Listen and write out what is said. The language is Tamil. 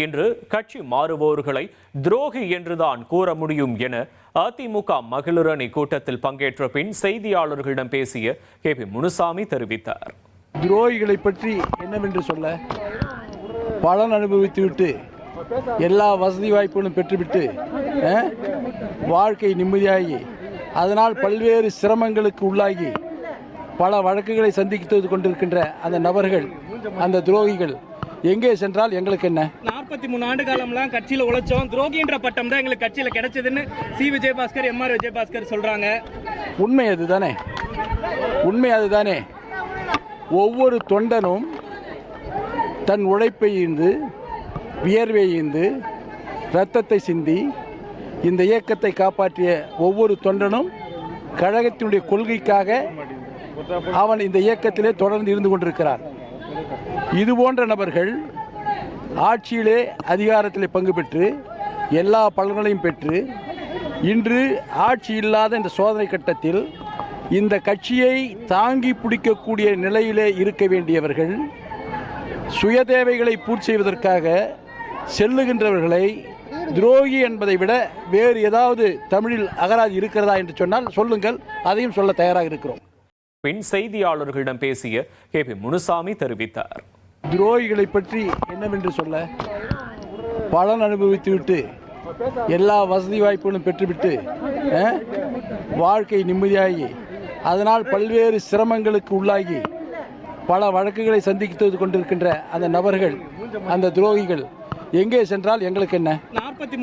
இன்று கட்சி மாறுவோர்களை துரோகி என்றுதான் கூற முடியும் என அதிமுக மகளிர் அணி கூட்டத்தில் பங்கேற்ற பின் செய்தியாளர்களிடம் பேசிய கே.பி. முனுசாமி தெரிவித்தார். துரோகிகளை பற்றி என்னவென்று சொல்ல, பலன் அனுபவித்துவிட்டு எல்லா வசதி வாய்ப்புகளும் பெற்றுவிட்டு வாழ்க்கை நிம்மதியாகி அதனால் பல்வேறு சிரமங்களுக்கு உள்ளாகி பல வழக்குகளை சந்தித்து கொண்டிருக்கின்ற அந்த நபர்கள், அந்த துரோகிகள் எங்கே சென்றால் எங்களுக்கு என்ன? 43 ஆண்டு காலம்லாம் கட்சியில் உழைச்சோம், துரோகின்ற பட்டம் தான் எங்களுக்கு கட்சியில் கிடைச்சதுன்னு சி. விஜயபாஸ்கர், எம்.ஆர். விஜயபாஸ்கர் சொல்றாங்க. உண்மை அதுதானே, உண்மை அதுதானே. ஒவ்வொரு தொண்டனும் தன் உழைப்பை ஈந்து, வியர்வை ஈந்து, இரத்தத்தை சிந்தி இந்த இயக்கத்தை காப்பாற்றிய ஒவ்வொரு தொண்டனும் கழகத்தினுடைய கொள்கைக்காக அவன் இந்த இயக்கத்திலே தொடர்ந்து இருந்து கொண்டிருக்கிறார். இது போன்ற நபர்கள் ஆட்சியிலே அதிகாரத்திலே பங்கு பெற்று எல்லா பலன்களையும் பெற்று இன்று ஆட்சி இல்லாத இந்த சோதனை கட்டத்தில் இந்த கட்சியை தாங்கி பிடிக்கக்கூடிய நிலையிலே இருக்க வேண்டியவர்கள் சுய தேவைகளை பூர்த்தி செய்வதற்காக செல்லுகின்றவர்களை துரோகி என்பதை விட வேறு ஏதாவது தமிழில் அகராதி இருக்கிறதா என்று சொன்னால் சொல்லுங்கள், அதையும் சொல்ல தயாராக இருக்கிறோம். பின் செய்தியாளர்களிடம் பேசிய கே.பி. முனுசாமி தெரிவித்தார். துரோகிகளை பற்றி என்னவென்று சொல்ல, பலன் அனுபவித்துவிட்டு எல்லா வசதி வாய்ப்புகளும் பெற்றுவிட்டு வாழ்க்கை நிம்மதியாகி அதனால் பல்வேறு சிரமங்களுக்கு உள்ளாகி பல வழக்குகளை சந்தித்து கொண்டிருக்கின்ற அந்த நபர்கள், அந்த துரோகிகள் எங்கே சென்றால் எங்களுக்கு என்ன? 43